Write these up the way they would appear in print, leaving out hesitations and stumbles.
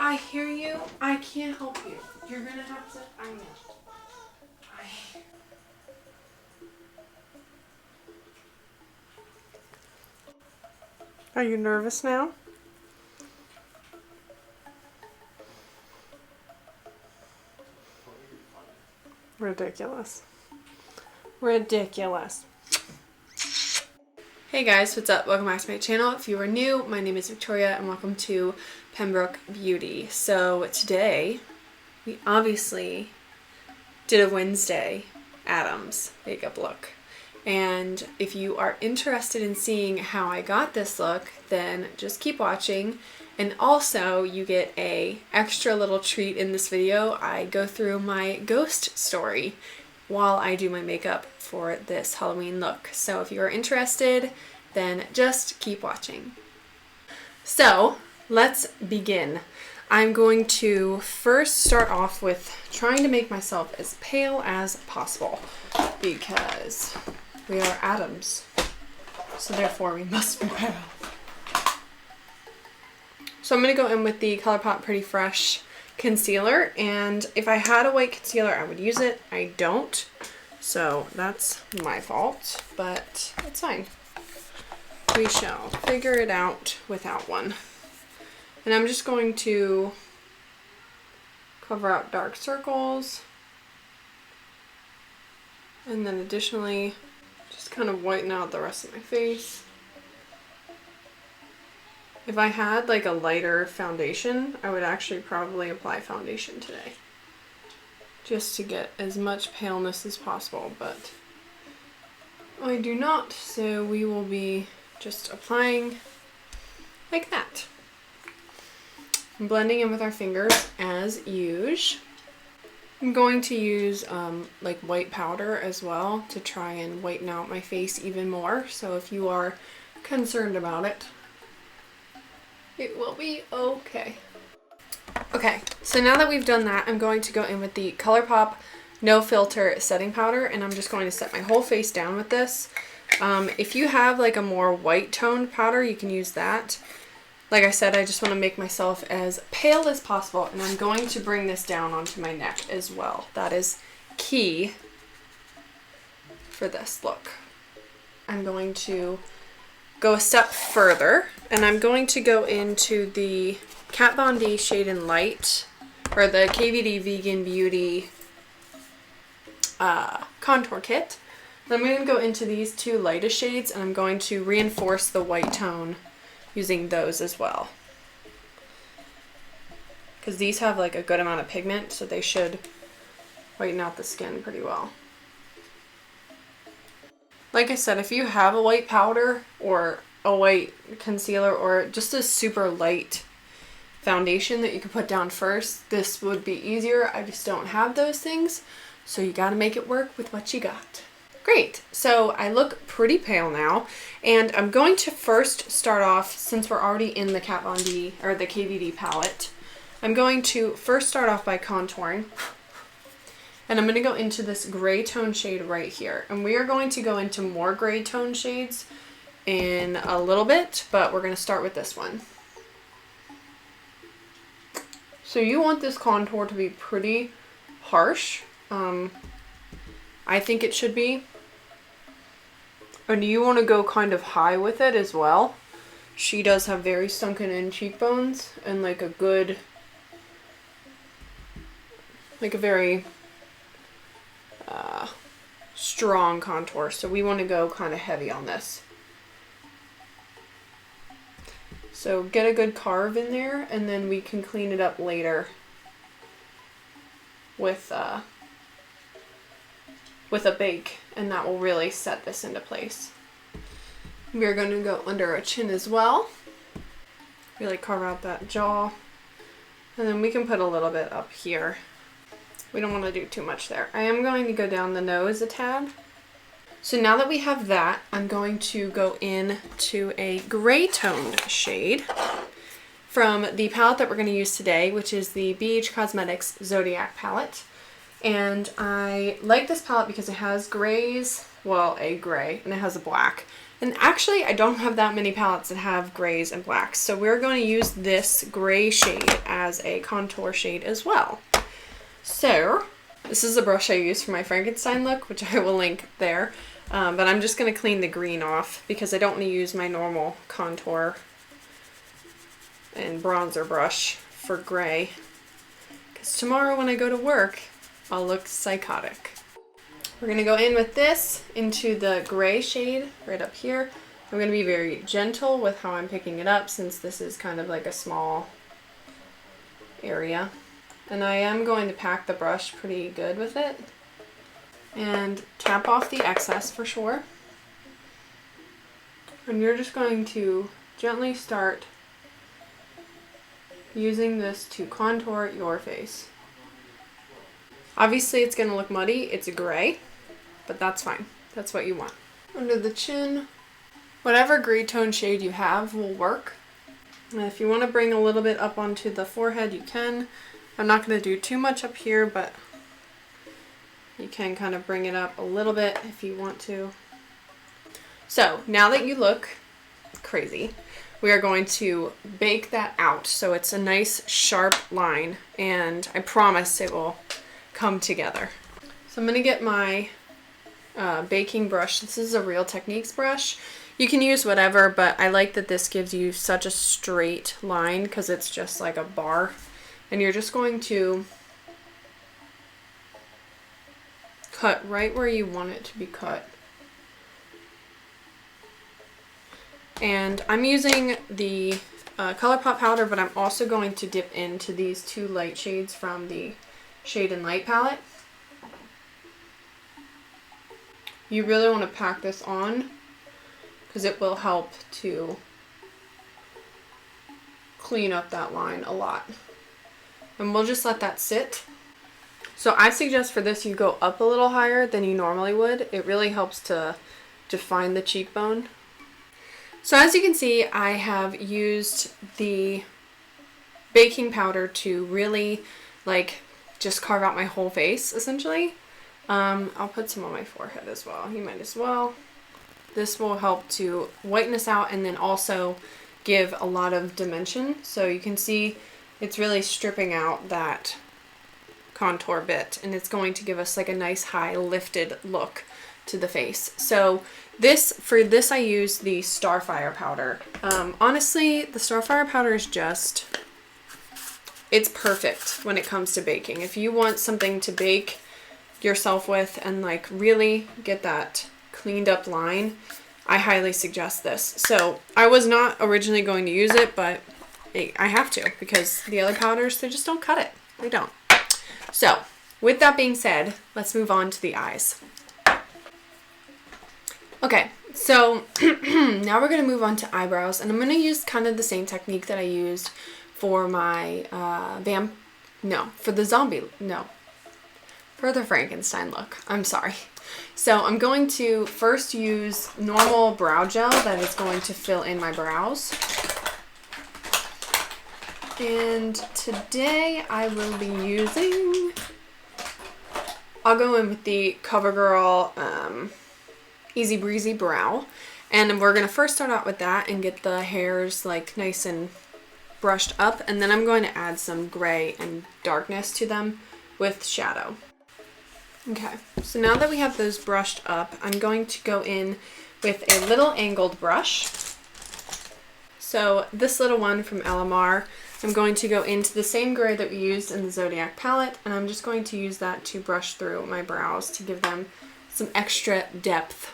I hear you. I can't help you. You're gonna have to, I know. Are you nervous now? Ridiculous. Ridiculous. Hey guys, what's up? Welcome back to my channel. If you are new, my name is Victoria and welcome to Pembroke Beauty. So today, we obviously did a Wednesday Addams makeup look. And if you are interested in seeing how I got this look, then just keep watching. And also, you get a extra little treat in this video. I go through my ghost story while I do my makeup for this Halloween look. So if you are interested, then just keep watching. So let's begin. I'm going to first start off with trying to make myself as pale as possible because we are Addams, so therefore we must be pale. So I'm going to go in with the Colourpop Pretty Fresh concealer, and if I had a white concealer I would use it. I don't, so that's my fault, but it's fine. We shall figure it out without one. And I'm just going to cover out dark circles, and then additionally just kind of whiten out the rest of my face. If I had like a lighter foundation, I would actually probably apply foundation today, just to get as much paleness as possible, but I do not, so we will be just applying like that. I'm blending in with our fingers as usual. I'm going to use like white powder as well to try and whiten out my face even more, so if you are concerned about it, it will be okay. Okay, so now that we've done that, I'm going to go in with the Colourpop No Filter Setting Powder, and I'm just going to set my whole face down with this. If you have like a more white toned powder, you can use that. Like I said, I just want to make myself as pale as possible, and I'm going to bring this down onto my neck as well. That is key for this look. I'm going to go a step further, and I'm going to go into the Kat Von D Shade and Light, or the KVD Vegan Beauty contour kit. Then I'm going to go into these two lightest shades, and I'm going to reinforce the white tone using those as well, because these have like a good amount of pigment, so they should whiten out the skin pretty well. Like I said, if you have a white powder or a white concealer or just a super light foundation that you can put down first, this would be easier. I just don't have those things, so you got to make it work with what you got. Great, so I look pretty pale now, and I'm going to first start off, since we're already in the Kat Von D, or the KVD palette, I'm going to first start off by contouring, and I'm going to go into this gray tone shade right here, and we are going to go into more gray tone shades in a little bit, but we're going to start with this one. So you want this contour to be pretty harsh. I think it should be. And you want to go kind of high with it as well. She does have very sunken in cheekbones and like a good, like a very strong contour. So we want to go kind of heavy on this. So get a good carve in there, and then we can clean it up later with a bake, and that will really set this into place. We're going to go under our chin as well. Really carve out that jaw. And then we can put a little bit up here. We don't want to do too much there. I am going to go down the nose a tad. So now that we have that, I'm going to go in to a gray toned shade from the palette that we're going to use today, which is the BH Cosmetics Zodiac palette. And I like this palette because it has grays, well, a gray, and it has a black. And actually, I don't have that many palettes that have grays and blacks, so we're going to use this gray shade as a contour shade as well. So, this is the brush I use for my Frankenstein look, which I will link there. But I'm just going to clean the green off because I don't want to use my normal contour and bronzer brush for gray. Because tomorrow when I go to work, I'll look psychotic. We're going to go in with this into the gray shade right up here. I'm going to be very gentle with how I'm picking it up since this is kind of like a small area. And I am going to pack the brush pretty good with it. And tap off the excess for sure. And you're just going to gently start using this to contour your face. Obviously it's going to look muddy, it's a gray, but that's fine. That's what you want. Under the chin, whatever gray tone shade you have will work. And if you want to bring a little bit up onto the forehead, you can. I'm not going to do too much up here, but you can kind of bring it up a little bit if you want to. So now that you look crazy, we are going to bake that out so it's a nice sharp line, and I promise it will come together. So I'm going to get my baking brush. This is a Real Techniques brush. You can use whatever, but I like that this gives you such a straight line because it's just like a bar. And you're just going to cut right where you want it to be cut. And I'm using the Colourpop powder, but I'm also going to dip into these two light shades from the Shade and Light palette. You really want to pack this on because it will help to clean up that line a lot. And we'll just let that sit. So I suggest for this you go up a little higher than you normally would. It really helps to define the cheekbone. So as you can see, I have used the baking powder to really like just carve out my whole face essentially. I'll put some on my forehead as well. You might as well. This will help to whiten this out and then also give a lot of dimension. So you can see it's really stripping out that contour bit, and it's going to give us like a nice high lifted look to the face. So for this I use the Starfire powder. Honestly, the Starfire powder is it's perfect when it comes to baking. If you want something to bake yourself with and like really get that cleaned up line, I highly suggest this. So I was not originally going to use it, but I have to because the other powders, they just don't cut it. They don't. So with that being said, let's move on to the eyes. Okay, so now we're going to move on to eyebrows, and I'm going to use kind of the same technique that I used for my for the Frankenstein look. I'm sorry. So I'm going to first use normal brow gel that is going to fill in my brows. And today I will be using, I'll go in with the Covergirl Easy Breezy Brow. And we're going to first start out with that and get the hairs like nice and brushed up. And then I'm going to add some gray and darkness to them with shadow. Okay, so now that we have those brushed up, I'm going to go in with a little angled brush. So this little one from Aloe, I'm going to go into the same gray that we used in the Zodiac palette, and I'm just going to use that to brush through my brows to give them some extra depth.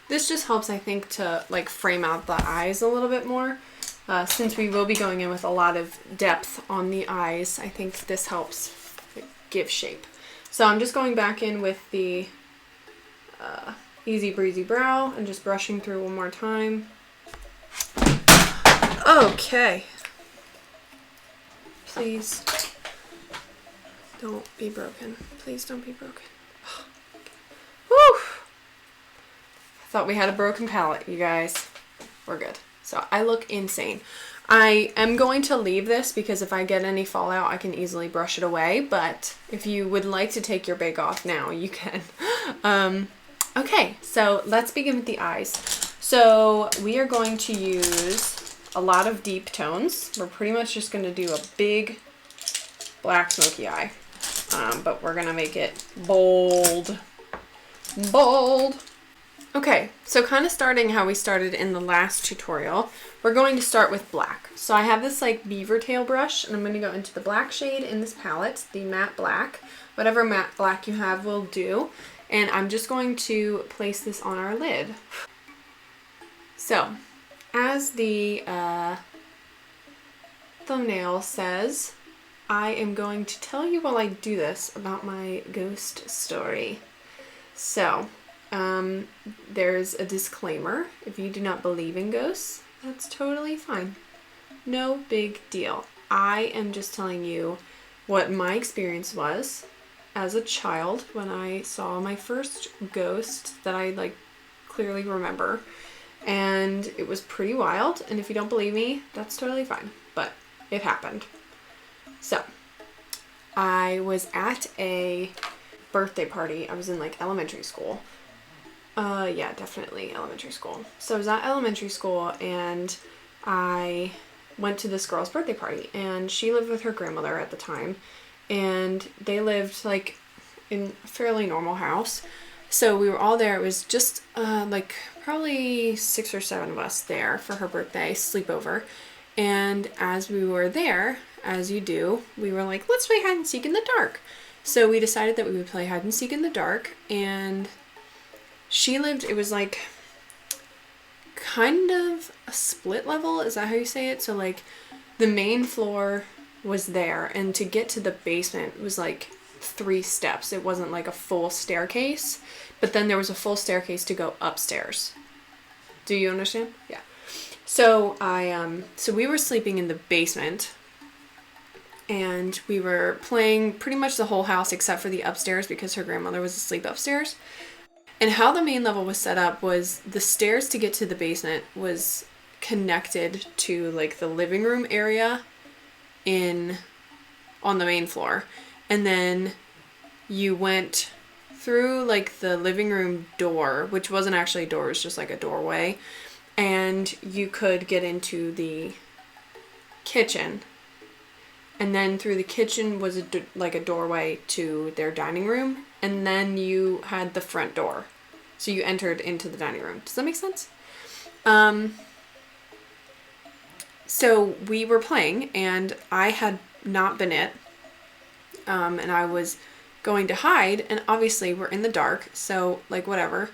This just helps, I think, to like frame out the eyes a little bit more. Since we will be going in with a lot of depth on the eyes, I think this helps give shape. So I'm just going back in with the Easy Breezy Brow and just brushing through one more time. Okay. Please don't be broken. Please don't be broken. Whew! I thought we had a broken palette, you guys. We're good. So I look insane. I am going to leave this because if I get any fallout, I can easily brush it away. But if you would like to take your bake off now, you can. Okay, so let's begin with the eyes. So we are going to use a lot of deep tones. We're pretty much just going to do a big black smoky eye, but we're going to make it bold. Bold. Okay, so kind of starting how we started in the last tutorial, we're going to start with black. So I have this like beaver tail brush, and I'm going to go into the black shade in this palette, the matte black. Whatever matte black you have will do. And I'm just going to place this on our lid. So, as the thumbnail says, I am going to tell you while I do this about my ghost story. So, there's a disclaimer. If you do not believe in ghosts, that's totally fine. No big deal. I am just telling you what my experience was as a child when I saw my first ghost that I like clearly remember. And it was pretty wild. And if you don't believe me, that's totally fine. But it happened. So, I was at a birthday party. I was in like elementary school. Yeah, definitely elementary school. So I was at elementary school and I went to this girl's birthday party, and she lived with her grandmother at the time, and they lived like in a fairly normal house. So we were all there. It was just like probably 6 or 7 of us there for her birthday sleepover. And as we were there, as you do, we were like, let's play hide and seek in the dark. So we decided that we would play hide and seek in the dark, and she lived, it was like kind of a split level, is that how you say it? So like the main floor was there, and to get to the basement was like 3 steps. It wasn't like a full staircase, but then there was a full staircase to go upstairs. Do you understand? Yeah. So so we were sleeping in the basement, and we were playing pretty much the whole house except for the upstairs because her grandmother was asleep upstairs. And how the main level was set up was the stairs to get to the basement was connected to like the living room area on the main floor. And then you went through like the living room door, which wasn't actually a door, it was just like a doorway. And you could get into the kitchen. And then through the kitchen was like a doorway to their dining room. And then you had the front door. So you entered into the dining room. Does that make sense? So we were playing, and I had not been it. And I was going to hide, and obviously we're in the dark, so like whatever.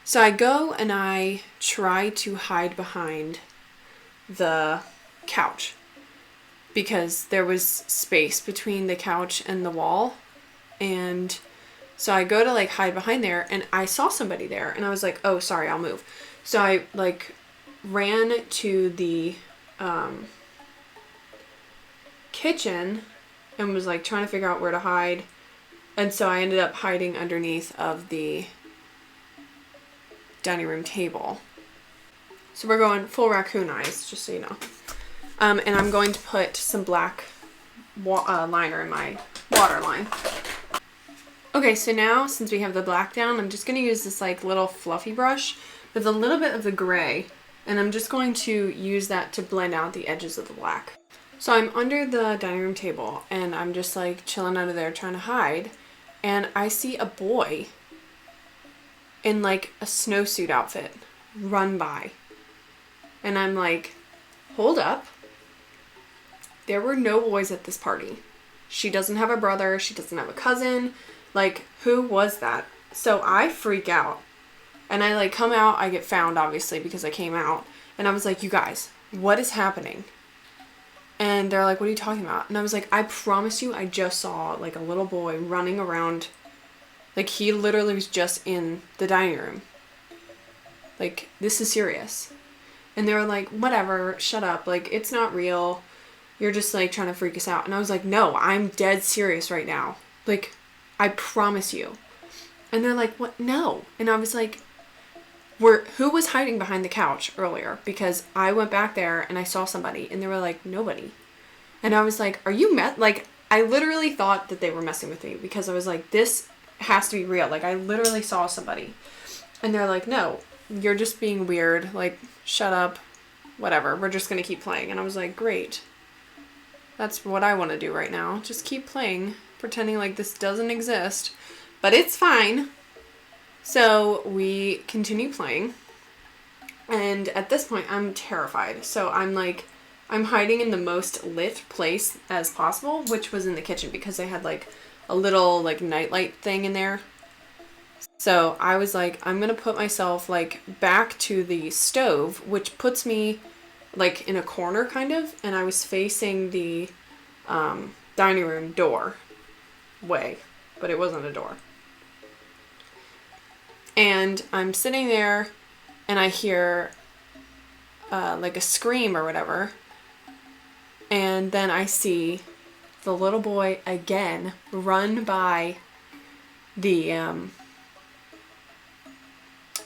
So I go and I try to hide behind the couch, because there was space between the couch and the wall. And so I go to like hide behind there, and I saw somebody there, and I was like, oh, sorry, I'll move. So I like ran to the kitchen and was like trying to figure out where to hide. And so I ended up hiding underneath of the dining room table. So we're going full raccoon eyes, just so you know. And I'm going to put some black liner in my waterline. Okay, so now since we have the black down, I'm just going to use this like little fluffy brush with a little bit of the gray, and I'm just going to use that to blend out the edges of the black. So I'm under the dining room table, and I'm just like chilling under there trying to hide, and I see a boy in like a snowsuit outfit run by. And I'm like, hold up. There were no boys at this party. She doesn't have a brother. She doesn't have a cousin. Like, who was that? So I freak out. And I like come out. I get found, obviously, because I came out. And I was like, you guys, what is happening? And they're like, what are you talking about? And I was like, I promise you, I just saw like a little boy running around. Like, he literally was just in the dining room. Like, this is serious. And they were like, whatever, shut up. Like, it's not real. You're just like trying to freak us out. And I was like, no, I'm dead serious right now. Like, I promise you. And they're like, what? No. And I was like, who was hiding behind the couch earlier? Because I went back there and I saw somebody, and they were like, nobody. And I was like, are you like, I literally thought that they were messing with me, because I was like, this has to be real. Like, I literally saw somebody. And they're like, no. you're just being weird. Like, shut up. Whatever. We're just going to keep playing. And I was like, great. That's what I want to do right now. Just keep playing, pretending like this doesn't exist. But it's fine. So we continue playing. And at this point, I'm terrified. So I'm hiding in the most lit place as possible, which was in the kitchen because they had like a little like nightlight thing in there. So I was like, I'm going to put myself like back to the stove, which puts me like in a corner kind of. And I was facing the dining room door way, but it wasn't a door. And I'm sitting there and I hear like a scream or whatever. And then I see the little boy again run by the,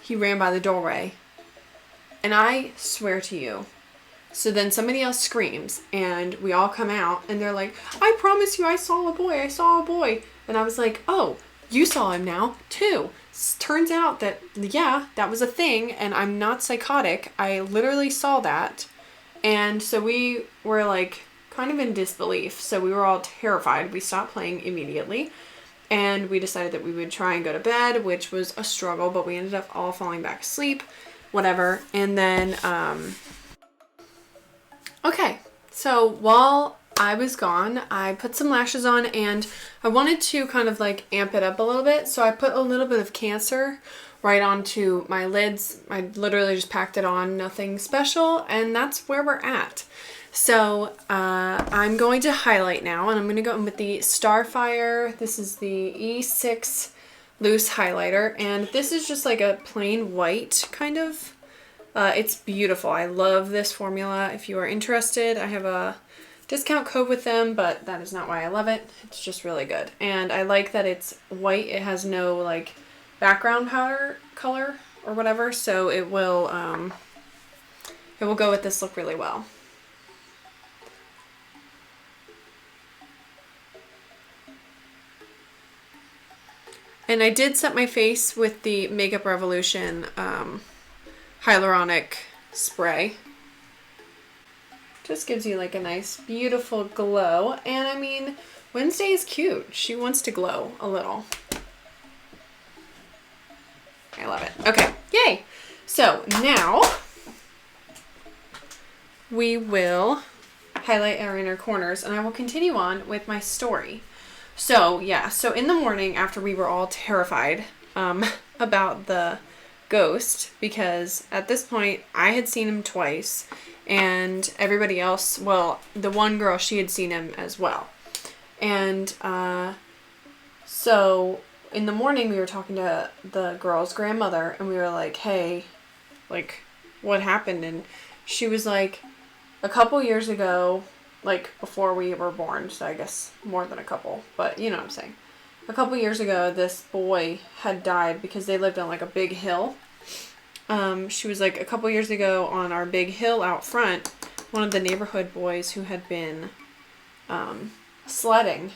he ran by the doorway. And I swear to you. So then somebody else screams and we all come out and they're like, I promise you I saw a boy. I saw a boy. And I was like, oh, you saw him now too. Turns out that, yeah, that was a thing and I'm not psychotic. I literally saw that. And so we were like kind of in disbelief. So we were all terrified. We stopped playing immediately. And we decided that we would try and go to bed, which was a struggle, but we ended up all falling back asleep, whatever. And then, okay. So while I was gone, I put some lashes on and I wanted to kind of like amp it up a little bit. So I put a little bit of Cancer right onto my lids. I literally just packed it on, nothing special. And that's where we're at. So I'm going to highlight now and I'm going to go in with the Starfire. This is the E6 loose highlighter. And this is just like a plain white kind of. It's beautiful. I love this formula. If you are interested, I have a discount code with them, but that is not why I love it. It's just really good. And I like that it's white. It has no like background powder color or whatever. So it will go with this look really well. And I did set my face with the Makeup Revolution Hyaluronic spray. Just gives you like a nice, beautiful glow. And I mean, Wednesday is cute. She wants to glow a little. I love it. Okay, yay. So now we will highlight our inner corners and I will continue on with my story. So yeah, so in the morning after we were all terrified about the ghost, because at this point I had seen him twice and everybody else, well, the one girl, she had seen him as well. And so in the morning we were talking to the girl's grandmother and we were like, hey, like what happened? And she was like, a couple years ago, like before we were born, so I guess more than a couple, but you know what I'm saying. A couple years ago, this boy had died because they lived on like a big hill. She was like, a couple years ago on our big hill out front, one of the neighborhood boys who had been sledding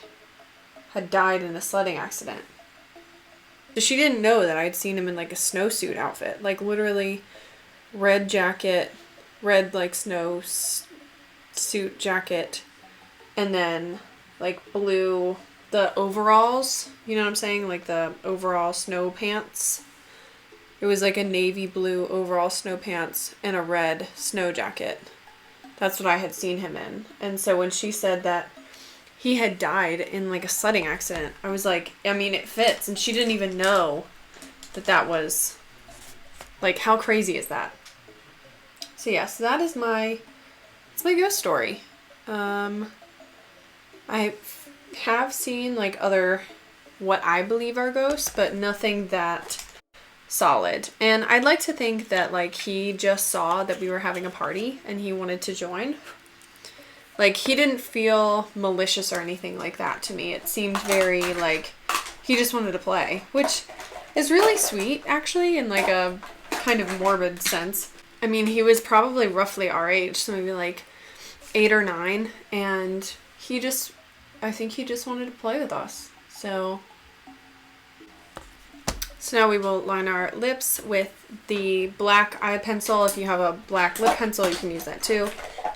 had died in a sledding accident. So she didn't know that I'd seen him in like a snowsuit outfit, like literally red jacket, red like snow suit jacket, and then like blue, the overalls, you know what I'm saying? Like the overall snow pants. It was like a navy blue overall snow pants and a red snow jacket. That's what I had seen him in. And so when she said that he had died in like a sledding accident, I was like, I mean, it fits. And she didn't even know that that was, like, how crazy is that? So yeah, so that is my, it's my ghost story. I have seen like other, what I believe are ghosts, but nothing that solid. And I'd like to think that like he just saw that we were having a party and he wanted to join. Like he didn't feel malicious or anything like that to me. It seemed very like he just wanted to play, which is really sweet actually in like a kind of morbid sense. I mean, he was probably roughly our age, so maybe like 8 or 9, and he just, I think he just wanted to play with us. So So now we will line our lips with the black eye pencil. If you have a black lip pencil, you can use that too.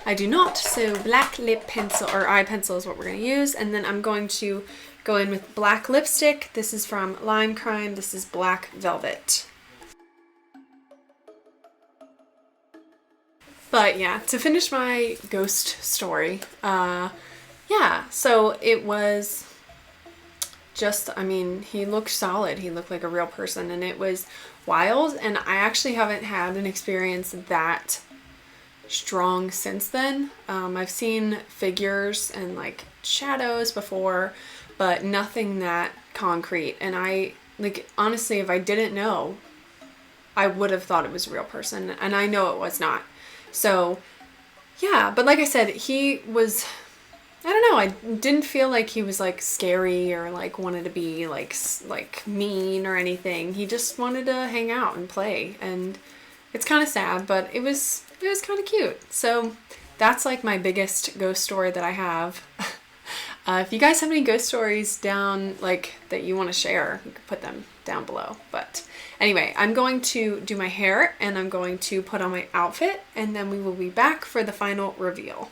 I do not, so black lip pencil or eye pencil is what we're going to use. And then I'm going to go in with black lipstick. This is from Lime Crime. This is Black Velvet. But yeah, to finish my ghost story, yeah, so it was just, I mean, he looked solid. He looked like a real person, and it was wild. And I actually haven't had an experience that strong since then. I've seen figures and like shadows before, but nothing that concrete. And I, like, honestly, if I didn't know, I would have thought it was a real person, and I know it was not. So yeah, but like I said, he was, I don't know, I didn't feel like he was like scary or like wanted to be like mean or anything. He just wanted to hang out and play, and it's kind of sad, but it was kind of cute. So that's like my biggest ghost story that I have. If you guys have any ghost stories down, like, that you want to share, you can put them down below. But anyway, I'm going to do my hair and I'm going to put on my outfit, and then we will be back for the final reveal.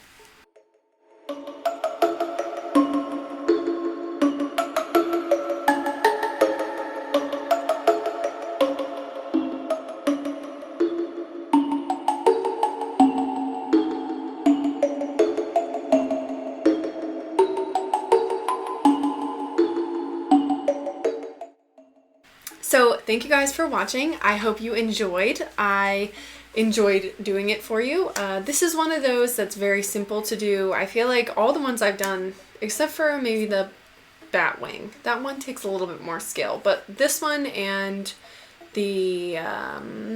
So thank you guys for watching. I hope you enjoyed. I enjoyed doing it for you. This is one of those that's very simple to do. I feel like all the ones I've done, except for maybe the Batwing, that one takes a little bit more skill, but this one and the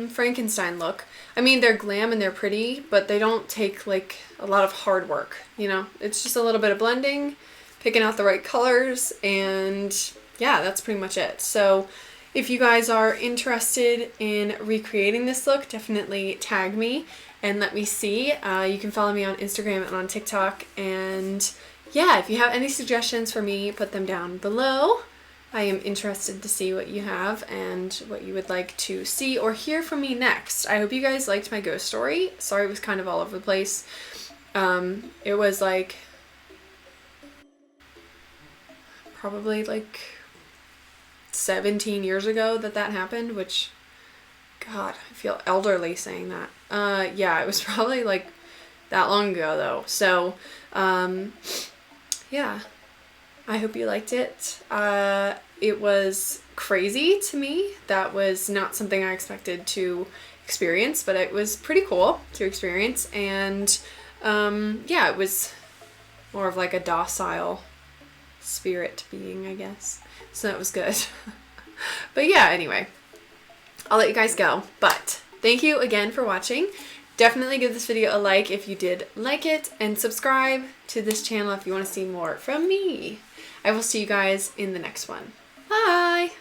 Frankenstein look, I mean, they're glam and they're pretty, but they don't take like a lot of hard work, you know? It's just a little bit of blending, picking out the right colors, and yeah, that's pretty much it. So if you guys are interested in recreating this look, definitely tag me and let me see. You can follow me on Instagram and on TikTok. And yeah, if you have any suggestions for me, put them down below. I am interested to see what you have and what you would like to see or hear from me next. I hope you guys liked my ghost story. Sorry it was kind of all over the place. It was like probably like 17 years ago that happened, which, God, I feel elderly saying that. Yeah, it was probably like that long ago though. So, yeah, I hope you liked it. It was crazy to me. That was not something I expected to experience, but it was pretty cool to experience. And, yeah, it was more of like a docile spirit being, I guess. So that was good. But yeah, anyway, I'll let you guys go. But thank you again for watching. Definitely give this video a like if you did like it, and subscribe to this channel if you want to see more from me. I will see you guys in the next one. Bye!